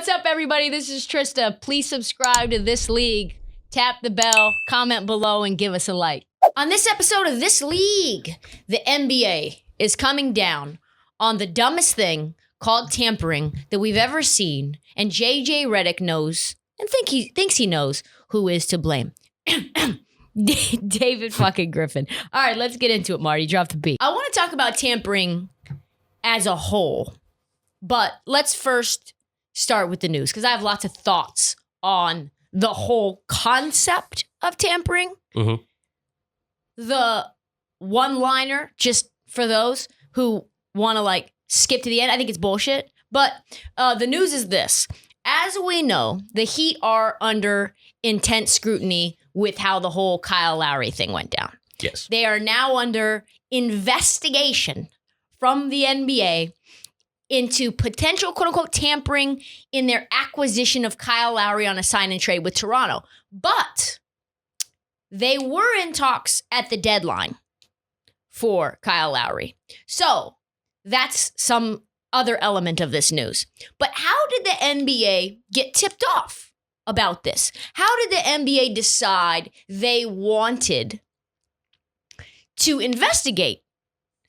What's up, everybody? This is Trysta. Please subscribe to This League. Tap the bell, comment below, and give us a like. On this episode of This League, the NBA is coming down on the dumbest thing called tampering that we've ever seen, and JJ Reddick knows and thinks he knows who is to blame. David fucking Griffin. All right, let's get into it, Marty. Drop the beat. I want to talk about tampering as a whole, but let's first start with the news because I have lots of thoughts on the whole concept of tampering. Mm-hmm. The one-liner, just for those who want to skip to the end, I think it's bullshit. But the news is this. As we know, the Heat are under intense scrutiny with how the whole Kyle Lowry thing went down. Yes. They are now under investigation from the NBA into potential quote-unquote tampering in their acquisition of Kyle Lowry on a sign and trade with Toronto. But they were in talks at the deadline for Kyle Lowry. So that's some other element of this news. But how did the NBA get tipped off about this? How did the NBA decide they wanted to investigate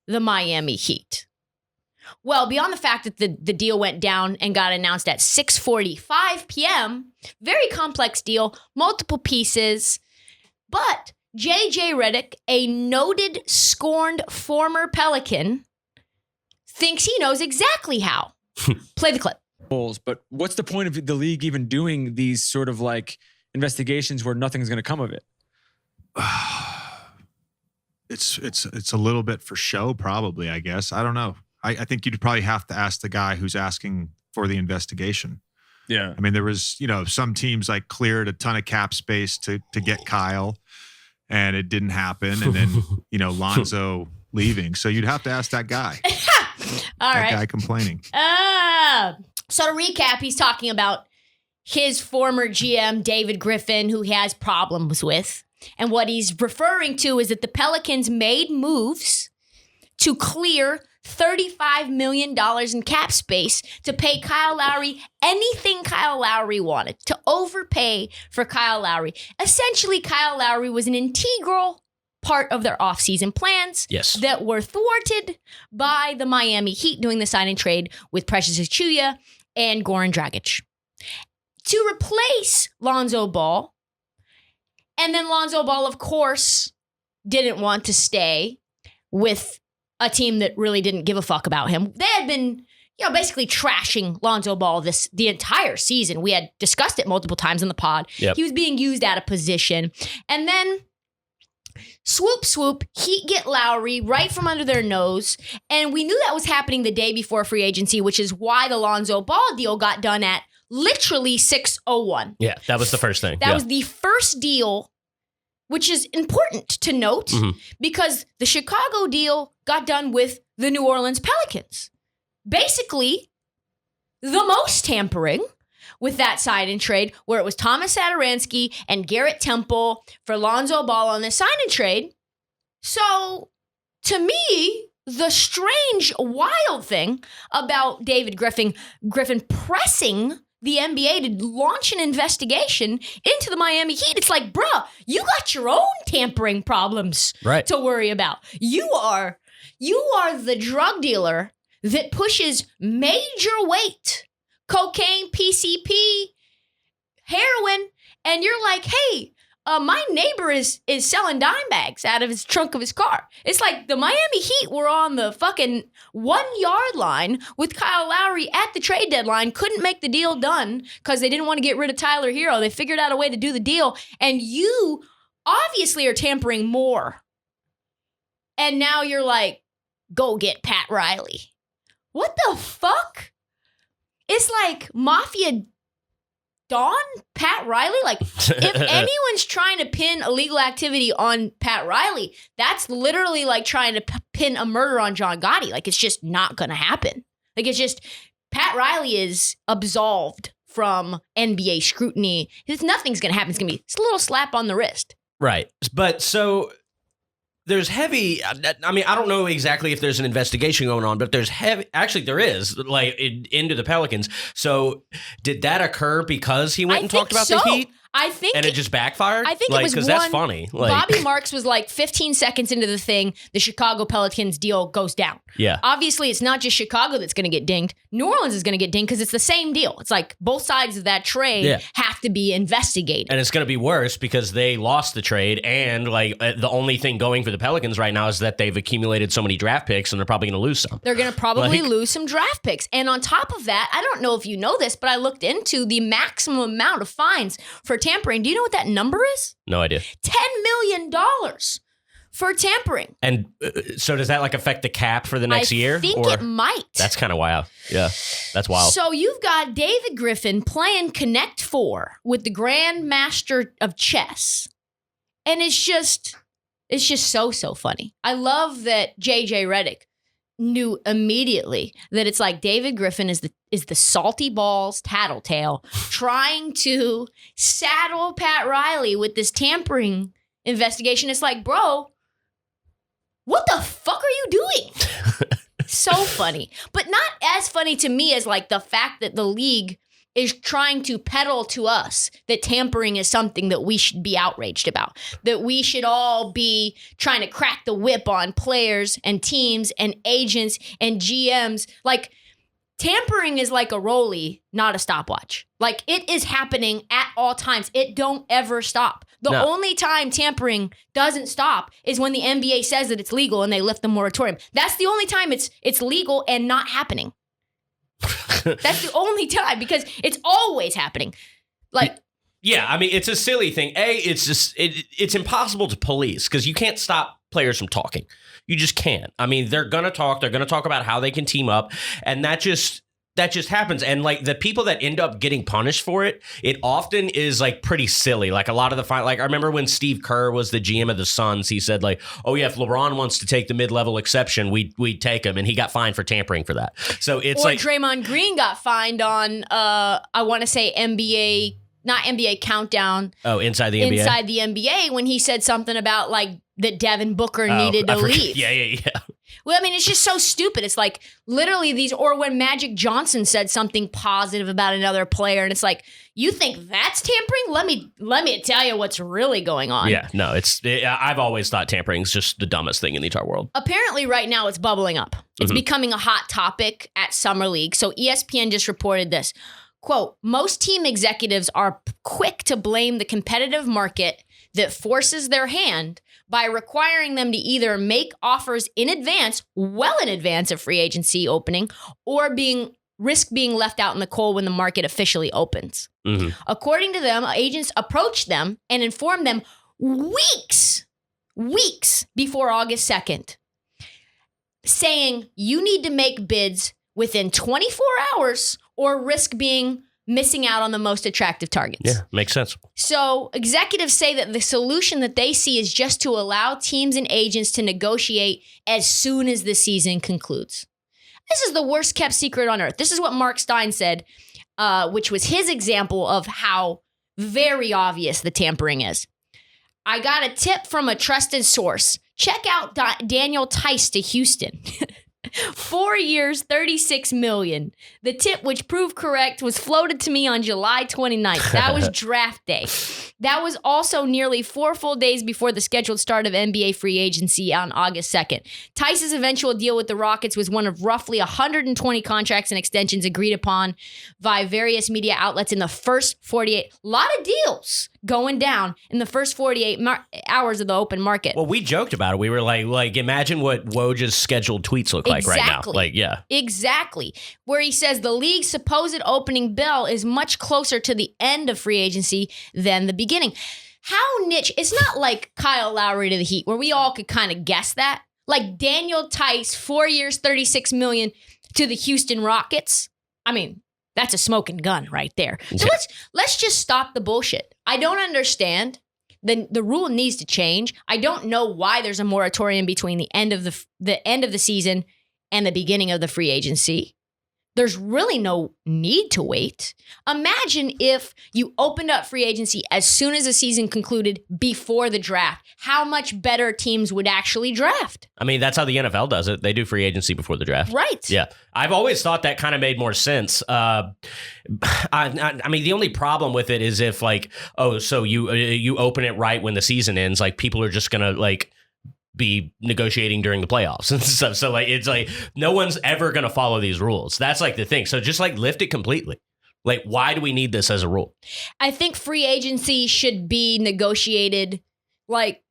the Miami Heat? Well, beyond the fact that the deal went down and got announced at 6:45 p.m., very complex deal, multiple pieces, but JJ Reddick, a noted, scorned former Pelican, thinks he knows exactly how. Play the clip. But what's the point of the league even doing these sort of investigations where nothing's going to come of it? It's a little bit for show, probably, I guess. I don't know. I think you'd probably have to ask the guy who's asking for the investigation. Yeah. I mean, there was, some teams cleared a ton of cap space to get Kyle, and it didn't happen. And then, Lonzo leaving. So you'd have to ask that guy. All right. That guy complaining. So to recap, he's talking about his former GM, David Griffin, who he has problems with. And what he's referring to is that the Pelicans made moves to clear $35 million in cap space to pay Kyle Lowry anything Kyle Lowry wanted, to overpay for Kyle Lowry. Essentially, Kyle Lowry was an integral part of their offseason plans that were thwarted by the Miami Heat doing the sign and trade with Precious Achiuwa and Goran Dragic to replace Lonzo Ball. And then Lonzo Ball, of course, didn't want to stay with a team that really didn't give a fuck about him. They had been, basically trashing Lonzo Ball the entire season. We had discussed it multiple times in the pod. Yep. He was being used out of position. And then swoop, Heat get Lowry right from under their nose. And we knew that was happening the day before free agency, which is why the Lonzo Ball deal got done at literally 6:01. Yeah, that was the first thing. That was the first deal, which is important to note because the Chicago deal got done with the New Orleans Pelicans. Basically, the most tampering with that sign and trade, where it was Thomas Satoransky and Garrett Temple for Lonzo Ball on the sign and trade. So, to me, the strange, wild thing about David Griffin pressing the NBA to launch an investigation into the Miami Heat. It's like, bruh, you got your own tampering problems to worry about. You are the drug dealer that pushes major weight, cocaine, PCP, heroin, and you're like, hey, my neighbor is selling dime bags out of his trunk of his car. It's like the Miami Heat were on the fucking 1 yard line with Kyle Lowry at the trade deadline, couldn't make the deal done because they didn't want to get rid of Tyler Hero. They figured out a way to do the deal, and you obviously are tampering more. And now you're like, go get Pat Riley. What the fuck? It's like Mafia Don Pat Riley? If anyone's trying to pin illegal activity on Pat Riley, that's literally like trying to pin a murder on John Gotti. It's just not going to happen. It's just Pat Riley is absolved from NBA scrutiny. Nothing's going to happen. It's going to be a little slap on the wrist. Right. But so there's heavy. I mean, I don't know exactly if there's an investigation going on, but there's heavy. Actually, there is into the Pelicans. So did that occur because he went and talked about the Heat? I think, and it just backfired. I think it was because that's funny. Bobby Marks was 15 seconds into the thing. The Chicago Pelicans deal goes down. Yeah. Obviously, it's not just Chicago that's going to get dinged. New Orleans is going to get dinged because it's the same deal. It's like both sides of that trade have to be investigated, and it's going to be worse because they lost the trade, and the only thing going for the Pelicans right now is that they've accumulated so many draft picks, and they're probably going to lose some. They're going to probably lose some draft picks, and on top of that, I don't know if you know this, but I looked into the maximum amount of fines for tampering. Do you know what that number is? No idea. $10 million for tampering. And so does that affect the cap for the next year? I think it might. That's kind of wild. Yeah, that's wild. So you've got David Griffin playing Connect 4 with the Grand Master of Chess. And it's just so funny. I love that JJ Reddick knew immediately that it's like David Griffin is the salty balls tattletale trying to saddle Pat Riley with this tampering investigation. It's like, bro, what the fuck are you doing? So funny. But not as funny to me as the fact that the league is trying to peddle to us that tampering is something that we should be outraged about, that we should all be trying to crack the whip on players and teams and agents and GMs. Tampering is like a rollie, not a stopwatch. It is happening at all times. It don't ever stop. The only time tampering doesn't stop is when the NBA says that it's legal and they lift the moratorium. That's the only time it's legal and not happening. That's the only time, because it's always happening. Yeah, I mean, it's a silly thing. It's impossible to police because you can't stop players from talking. You just can't. I mean, they're going to talk. They're going to talk about how they can team up. And that just happens. And the people that end up getting punished for it, it often is pretty silly. A lot of the I remember when Steve Kerr was the GM of the Suns, he said oh yeah, if LeBron wants to take the mid-level exception, we'd take him. And he got fined for tampering for that. So it's Draymond Green got fined on, I want to say not NBA Countdown. Oh, Inside the NBA? Inside the NBA, when he said something about that Devin Booker needed to leave. Yeah. Well, I mean, it's just so stupid. It's literally or when Magic Johnson said something positive about another player, and it's you think that's tampering? Let me tell you what's really going on. Yeah, no, I've always thought tampering is just the dumbest thing in the entire world. Apparently, right now it's bubbling up. It's becoming a hot topic at Summer League. So ESPN just reported this. Quote, most team executives are quick to blame the competitive market that forces their hand by requiring them to either make offers in advance, well in advance of free agency opening, or risk being left out in the cold when the market officially opens. Mm-hmm. According to them, agents approach them and inform them weeks before August 2nd, saying you need to make bids within 24 hours or risk missing out on the most attractive targets. Yeah, makes sense. So executives say that the solution that they see is just to allow teams and agents to negotiate as soon as the season concludes. This is the worst kept secret on earth. This is what Mark Stein said, which was his example of how very obvious the tampering is. I got a tip from a trusted source. Check out Daniel Tice to Houston. 4 years, $36 million. The tip, which proved correct, was floated to me on July 29th. That was draft day. That was also nearly 4 full days before the scheduled start of NBA free agency on August 2nd. Tice's eventual deal with the Rockets was one of roughly 120 contracts and extensions agreed upon by various media outlets in the first 48. A lot of deals going down in the first 48 hours of the open market. Well, we joked about it. We were like imagine what Woj's scheduled tweets look like right now. Yeah. Exactly. Where he says the league's supposed opening bell is much closer to the end of free agency than the beginning. How niche. It's not like Kyle Lowry to the Heat, where we all could kind of guess that. Like Daniel Tice, 4 years, $36 million to the Houston Rockets. I mean, that's a smoking gun right there. So let's just stop the bullshit. I don't understand. The rule needs to change. I don't know why there's a moratorium between the end of the season and the beginning of the free agency. there's really no need to wait. Imagine if you opened up free agency as soon as the season concluded before the draft. How much better teams would actually draft? I mean, that's how the NFL does it. They do free agency before the draft. Right. Yeah. I've always thought that kind of made more sense. I mean, the only problem with it is if like, oh, so you open it right when the season ends, like people are just going to like be negotiating during the playoffs and stuff. So like, it's like no one's ever going to follow these rules. That's like the thing. So just like lift it completely. Like, why do we need this as a rule? I think free agency should be negotiated like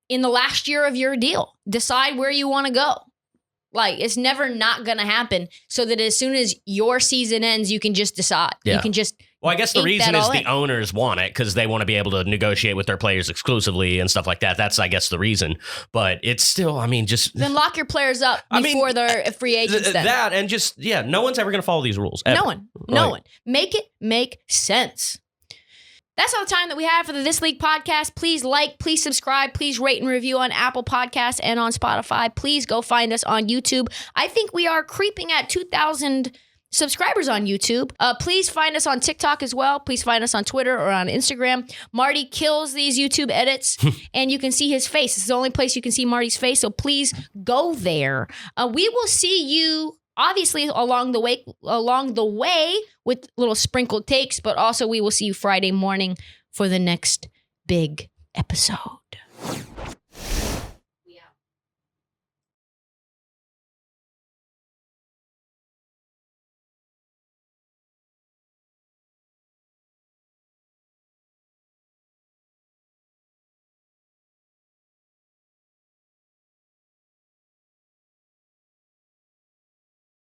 in the last year of your deal. Decide where you want to go. Like, it's never not going to happen so that as soon as your season ends, you can just decide. Yeah. You can just Well, I guess the ink reason that is all the in. owners want it because they want to be able to negotiate with their players exclusively and stuff like that. That's, I guess, the reason. But it's still, I mean, just Then lock your players up before they're free agents. Then. that and just, yeah, no one's ever going to follow these rules. Ever. No one. Make it make sense. That's all the time that we have for the This League podcast. Please like, please subscribe, please rate and review on Apple Podcasts and on Spotify. Please go find us on YouTube. I think we are creeping at 2,000 subscribers on YouTube. Please find us on TikTok as well. Please find us on Twitter or on Instagram. Marty kills these YouTube edits and you can see his face. It's the only place you can see Marty's face. So please go there. We will see you obviously along the way with little sprinkled takes, but also we will see you Friday morning for the next big episode.